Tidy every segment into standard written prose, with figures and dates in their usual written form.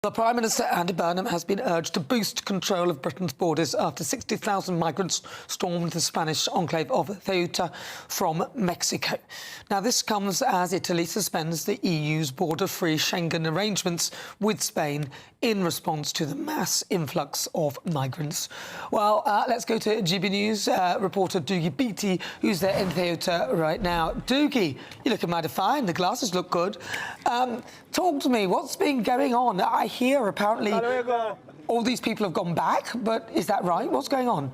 The Prime Minister, Andy Burnham, has been urged to boost control of Britain's borders after 60,000 migrants stormed the Spanish enclave of Ceuta from Mexico. Now, this comes as Italy suspends the EU's border-free Schengen arrangements with Spain in response to the mass influx of migrants. Well, let's go to GB News reporter Doogie Beattie, who's there in Ceuta right now. Doogie, you're looking mighty fine. The glasses look good. Talk to me. What's been going on? I hear apparently all these people have gone back, but is that right? What's going on?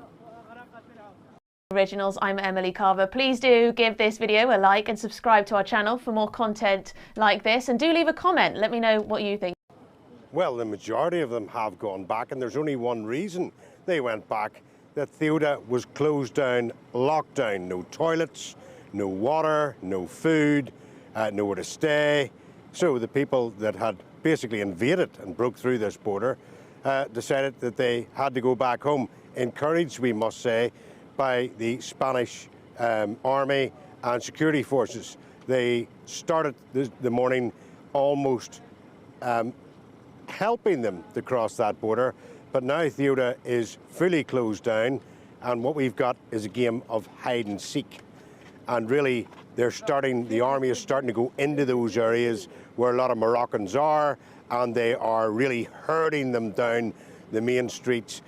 Originals, I'm Emily Carver. Please do give this video a like and subscribe to our channel for more content like this, and do leave a comment. Let me know what you think. Well, the majority of them have gone back, and there's only one reason they went back: that Ceuta was closed down, locked down. No toilets, no water, no food, nowhere to stay. So the people that had basically invaded and broke through this border decided that they had to go back home, encouraged, we must say, by the Spanish army and security forces. They started the morning almost helping them to cross that border, but now Ceuta is fully closed down, and what we've got is a game of hide and seek. And really, the army is starting to go into those areas where a lot of Moroccans are, and they are really herding them down the main streets,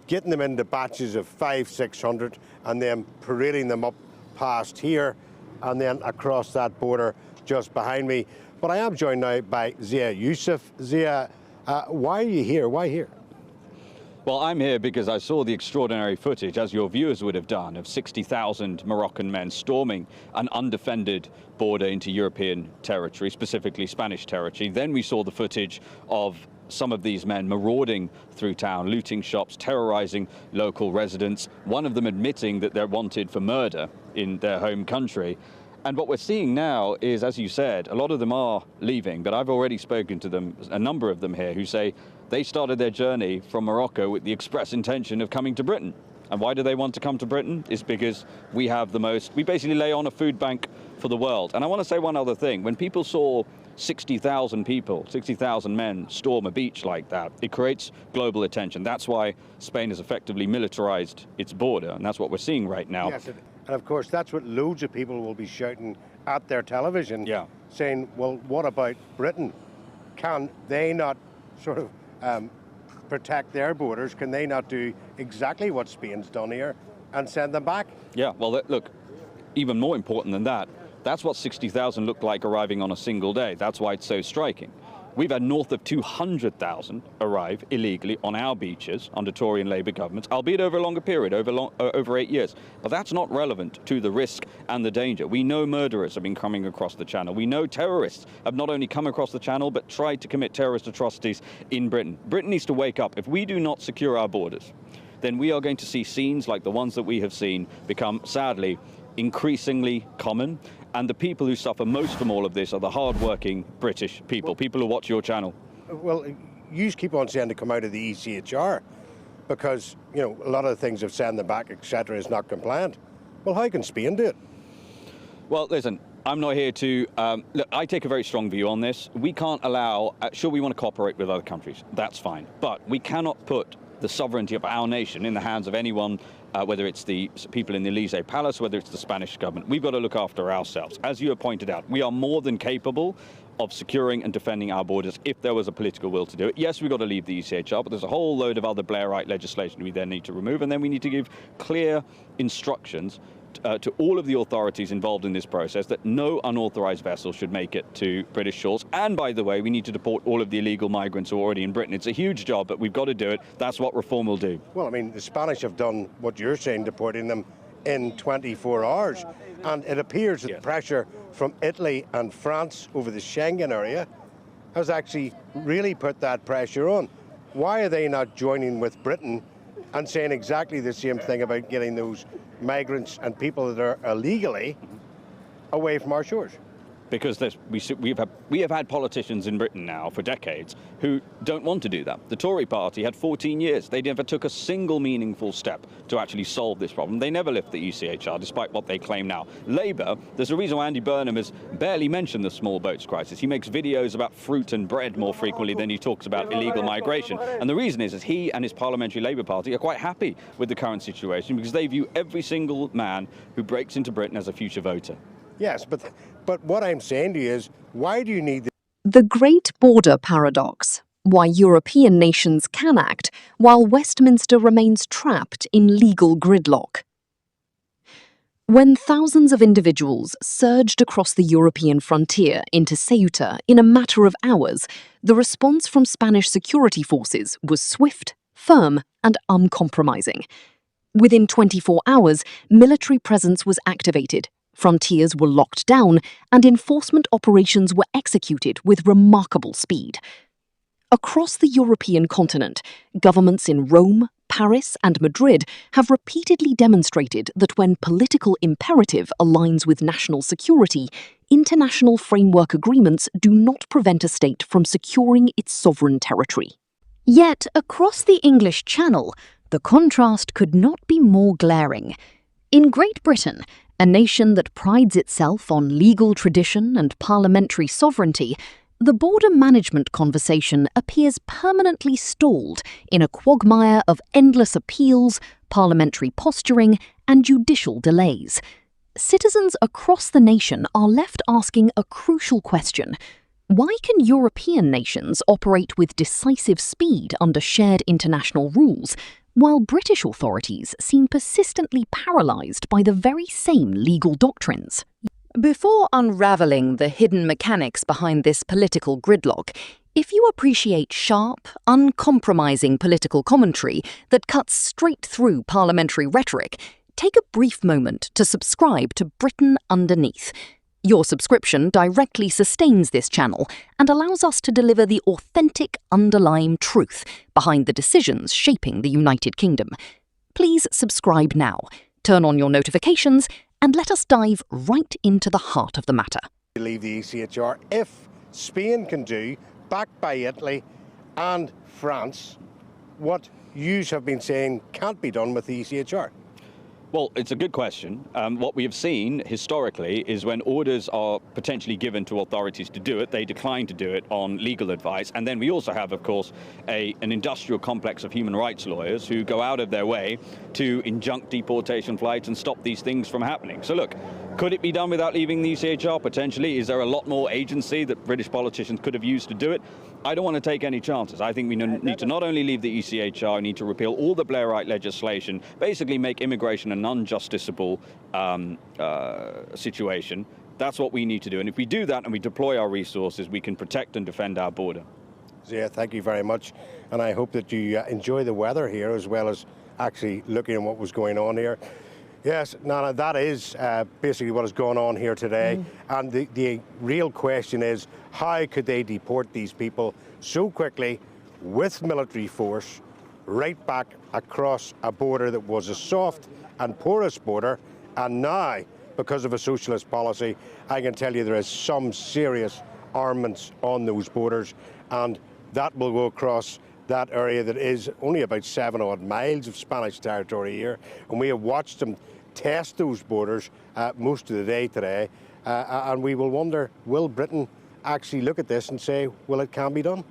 getting them into batches of 500-600, and then parading them up past here, and then across that border just behind me. But I am joined now by Zia Youssef. Zia, why are you here? Why here? Well, I'm here because I saw the extraordinary footage, as your viewers would have done, of 60,000 Moroccan men storming an undefended border into European territory, specifically Spanish territory. Then we saw the footage of some of these men marauding through town, looting shops, terrorizing local residents, one of them admitting that they're wanted for murder in their home country. And what we're seeing now is, as you said, a lot of them are leaving, but I've already spoken to them, a number of them here, who say they started their journey from Morocco with the express intention of coming to Britain. And why do they want to come to Britain? It's because we have we basically lay on a food bank for the world. And I want to say one other thing. When people saw 60,000 people, 60,000 men storm a beach like that, it creates global attention. That's why Spain has effectively militarized its border, and that's what we're seeing right now. Yes, and of course, that's what loads of people will be shouting at their television, saying, well, what about Britain? Can they not sort of protect their borders? Can they not do exactly what Spain's done here and send them back? Yeah, well, look, even more important than that, that's what 60,000 looked like arriving on a single day. That's why it's so striking. We've had north of 200,000 arrive illegally on our beaches under Tory and Labour governments, albeit over a longer period, over 8 years. But that's not relevant to the risk and the danger. We know murderers have been coming across the channel. We know terrorists have not only come across the channel, but tried to commit terrorist atrocities in Britain. Britain needs to wake up. If we do not secure our borders, then we are going to see scenes like the ones that we have seen become, sadly, increasingly common. And the people who suffer most from all of this are the hard-working British people, people who watch your channel. Well, you keep on saying to come out of the ECHR because, you know, a lot of the things of send them back, etc., is not compliant. Well, how can Spain do it? Well, listen, I'm not here to... look, I take a very strong view on this. We can't allow... sure, we want to cooperate with other countries. That's fine. But we cannot put the sovereignty of our nation in the hands of anyone, whether it's the people in the Elysee Palace, whether it's the Spanish government. We've got to look after ourselves. As you have pointed out, we are more than capable of securing and defending our borders if there was a political will to do it. Yes, we've got to leave the ECHR, but there's a whole load of other Blairite legislation we then need to remove, and then we need to give clear instructions to all of the authorities involved in this process that no unauthorized vessel should make it to British shores. And by the way, we need to deport all of the illegal migrants who are already in Britain. It's a huge job, but we've got to do it. That's what reform will do. Well, I mean, the Spanish have done what you're saying, deporting them in 24 hours. And it appears that pressure from Italy and France over the Schengen area has actually really put that pressure on. Why are they not joining with Britain and saying exactly the same thing about getting those migrants and people that are illegally away from our shores? because we have had politicians in Britain now for decades who don't want to do that. The Tory party had 14 years. They never took a single meaningful step to actually solve this problem. They never lift the ECHR, despite what they claim now. Labour, there's a reason why Andy Burnham has barely mentioned the small boats crisis. He makes videos about fruit and bread more frequently than he talks about illegal migration. And the reason is he and his parliamentary Labour Party are quite happy with the current situation because they view every single man who breaks into Britain as a future voter. Yes, but what I'm saying to you is, why do you need The Great Border Paradox. Why European nations can act while Westminster remains trapped in legal gridlock. When thousands of individuals surged across the European frontier into Ceuta in a matter of hours, the response from Spanish security forces was swift, firm, and uncompromising. Within 24 hours, military presence was activated. Frontiers were locked down, and enforcement operations were executed with remarkable speed. Across the European continent, governments in Rome, Paris, and Madrid have repeatedly demonstrated that when political imperative aligns with national security, international framework agreements do not prevent a state from securing its sovereign territory. Yet, across the English Channel, the contrast could not be more glaring. In Great Britain, a nation that prides itself on legal tradition and parliamentary sovereignty, the border management conversation appears permanently stalled in a quagmire of endless appeals, parliamentary posturing, and judicial delays. Citizens across the nation are left asking a crucial question. Why can European nations operate with decisive speed under shared international rules, while British authorities seem persistently paralysed by the very same legal doctrines? Before unravelling the hidden mechanics behind this political gridlock, if you appreciate sharp, uncompromising political commentary that cuts straight through parliamentary rhetoric, take a brief moment to subscribe to Britain Underneath. Your subscription directly sustains this channel and allows us to deliver the authentic underlying truth behind the decisions shaping the United Kingdom. Please subscribe now, turn on your notifications, and let us dive right into the heart of the matter. leave the ECHR if Spain can do, backed by Italy and France, what you have been saying can't be done with the ECHR? Well, it's a good question. What we have seen historically is when orders are potentially given to authorities to do it, they decline to do it on legal advice. And then we also have, of course, an industrial complex of human rights lawyers who go out of their way to injunct deportation flights and stop these things from happening. So look, could it be done without leaving the ECHR? Potentially. Is there a lot more agency that British politicians could have used to do it? I don't want to take any chances. I think we need to not only leave the ECHR, we need to repeal all the Blairite legislation, basically make immigration an unjusticiable situation. That's what we need to do. And if we do that and we deploy our resources, we can protect and defend our border. Yeah, thank you very much. And I hope that you enjoy the weather here as well as actually looking at what was going on here. Yes, Nana, that is basically what has gone on here today. And the real question is, how could they deport these people so quickly with military force right back across a border that was a soft and porous border? And now, because of a socialist policy, I can tell you there is some serious armaments on those borders, and that will go across that area that is only about 7 odd miles of Spanish territory here. And we have watched them test those borders most of the day today, and we will wonder, will Britain actually look at this and say, well, it can be done?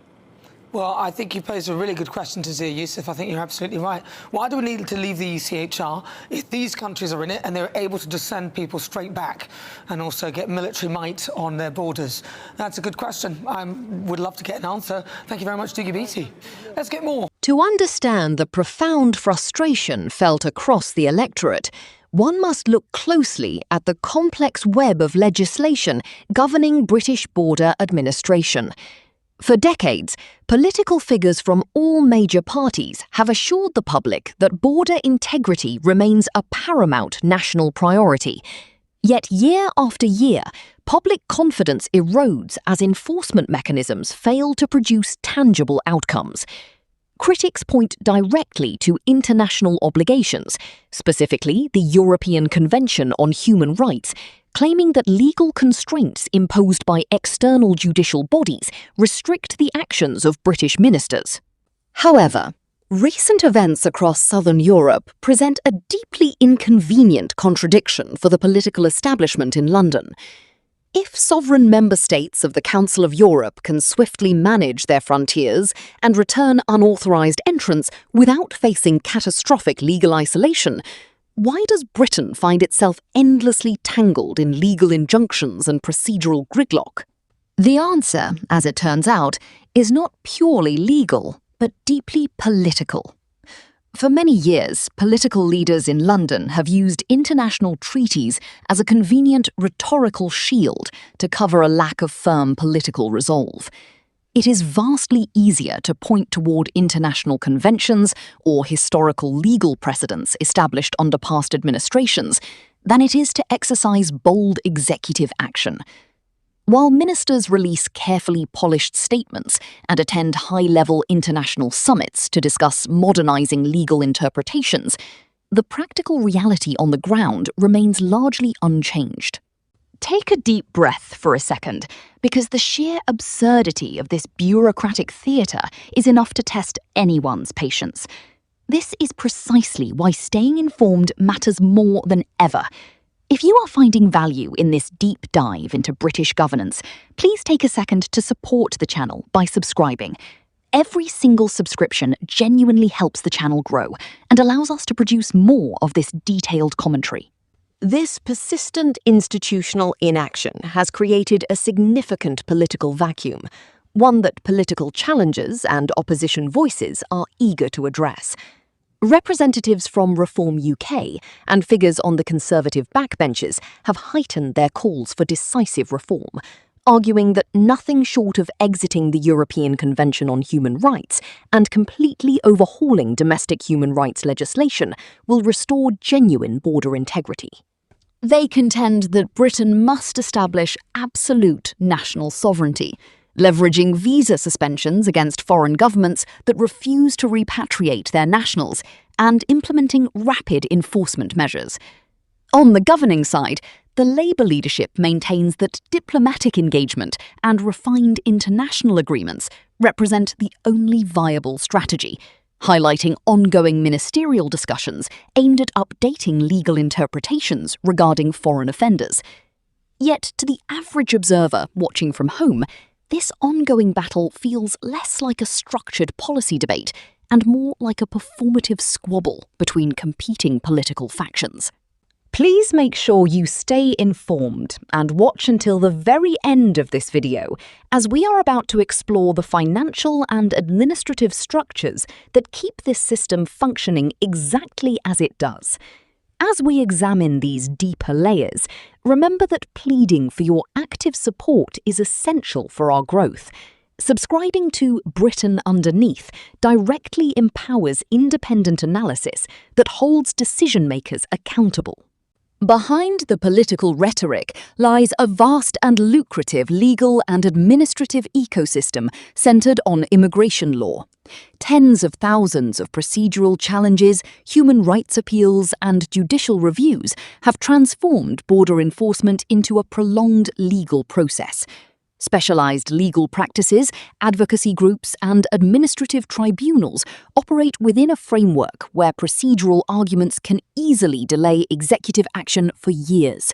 Well, I think you posed a really good question to Zia Youssef. I think you're absolutely right. Why do we need to leave the ECHR if these countries are in it and they're able to just send people straight back and also get military might on their borders? That's a good question. I would love to get an answer. Thank you very much, Dougie Beattie. Let's get more. To understand the profound frustration felt across the electorate, one must look closely at the complex web of legislation governing British border administration. For decades, political figures from all major parties have assured the public that border integrity remains a paramount national priority. Yet year after year, public confidence erodes as enforcement mechanisms fail to produce tangible outcomes. Critics point directly to international obligations, specifically the European Convention on Human Rights, claiming that legal constraints imposed by external judicial bodies restrict the actions of British ministers. However, recent events across southern Europe present a deeply inconvenient contradiction for the political establishment in London. If sovereign member states of the Council of Europe can swiftly manage their frontiers and return unauthorised entrants without facing catastrophic legal isolation, why does Britain find itself endlessly tangled in legal injunctions and procedural gridlock? The answer, as it turns out, is not purely legal, but deeply political. For many years, political leaders in London have used international treaties as a convenient rhetorical shield to cover a lack of firm political resolve. It is vastly easier to point toward international conventions or historical legal precedents established under past administrations than it is to exercise bold executive action. While ministers release carefully polished statements and attend high-level international summits to discuss modernising legal interpretations, the practical reality on the ground remains largely unchanged. Take a deep breath for a second, because the sheer absurdity of this bureaucratic theatre is enough to test anyone's patience. This is precisely why staying informed matters more than ever. If you are finding value in this deep dive into British governance, please take a second to support the channel by subscribing. Every single subscription genuinely helps the channel grow and allows us to produce more of this detailed commentary. This persistent institutional inaction has created a significant political vacuum, one that political challengers and opposition voices are eager to address. Representatives from Reform UK and figures on the Conservative backbenches have heightened their calls for decisive reform, arguing that nothing short of exiting the European Convention on Human Rights and completely overhauling domestic human rights legislation will restore genuine border integrity. They contend that Britain must establish absolute national sovereignty, leveraging visa suspensions against foreign governments that refuse to repatriate their nationals, and implementing rapid enforcement measures. On the governing side, the Labour leadership maintains that diplomatic engagement and refined international agreements represent the only viable strategy, highlighting ongoing ministerial discussions aimed at updating legal interpretations regarding foreign offenders. Yet, to the average observer watching from home, this ongoing battle feels less like a structured policy debate and more like a performative squabble between competing political factions. Please make sure you stay informed and watch until the very end of this video, as we are about to explore the financial and administrative structures that keep this system functioning exactly as it does. As we examine these deeper layers, remember that pleading for your active support is essential for our growth. Subscribing to Britain Underneath directly empowers independent analysis that holds decision-makers accountable. Behind the political rhetoric lies a vast and lucrative legal and administrative ecosystem centred on immigration law. Tens of thousands of procedural challenges, human rights appeals, and judicial reviews have transformed border enforcement into a prolonged legal process. Specialised legal practices, advocacy groups, and administrative tribunals operate within a framework where procedural arguments can easily delay executive action for years.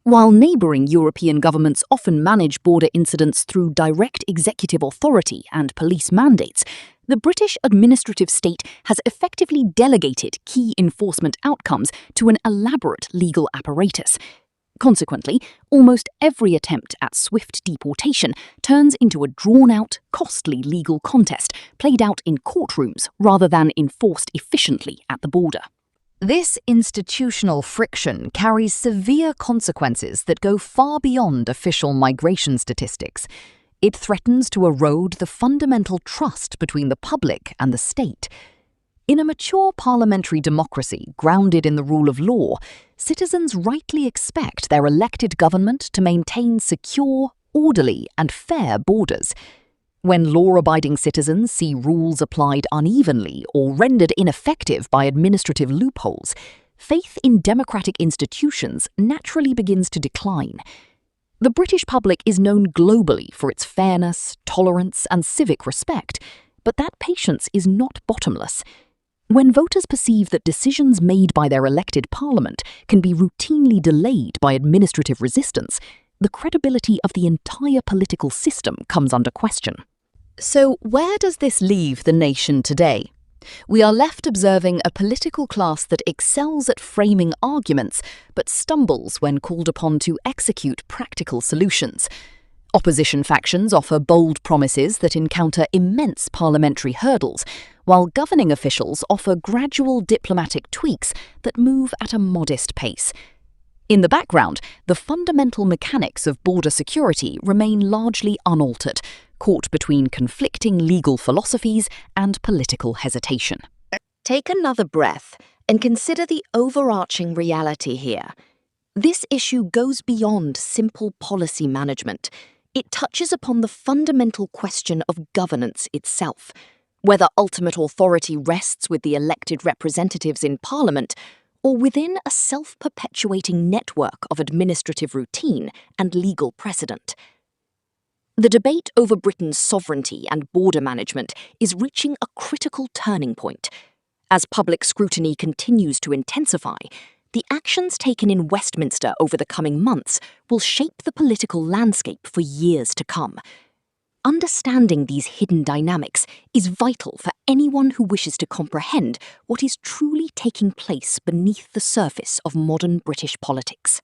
While neighbouring European governments often manage border incidents through direct executive authority and police mandates, the British administrative state has effectively delegated key enforcement outcomes to an elaborate legal apparatus. Consequently, almost every attempt at swift deportation turns into a drawn-out, costly legal contest played out in courtrooms rather than enforced efficiently at the border. This institutional friction carries severe consequences that go far beyond official migration statistics. It threatens to erode the fundamental trust between the public and the state. In a mature parliamentary democracy grounded in the rule of law, citizens rightly expect their elected government to maintain secure, orderly, and fair borders. When law-abiding citizens see rules applied unevenly or rendered ineffective by administrative loopholes, faith in democratic institutions naturally begins to decline. The British public is known globally for its fairness, tolerance, and civic respect, but that patience is not bottomless. When voters perceive that decisions made by their elected parliament can be routinely delayed by administrative resistance, the credibility of the entire political system comes under question. So, where does this leave the nation today? We are left observing a political class that excels at framing arguments but stumbles when called upon to execute practical solutions. Opposition factions offer bold promises that encounter immense parliamentary hurdles, while governing officials offer gradual diplomatic tweaks that move at a modest pace. In the background, the fundamental mechanics of border security remain largely unaltered, caught between conflicting legal philosophies and political hesitation. Take another breath and consider the overarching reality here. This issue goes beyond simple policy management. It touches upon the fundamental question of governance itself, whether ultimate authority rests with the elected representatives in Parliament or within a self-perpetuating network of administrative routine and legal precedent. The debate over Britain's sovereignty and border management is reaching a critical turning point. As public scrutiny continues to intensify, the actions taken in Westminster over the coming months will shape the political landscape for years to come. Understanding these hidden dynamics is vital for anyone who wishes to comprehend what is truly taking place beneath the surface of modern British politics.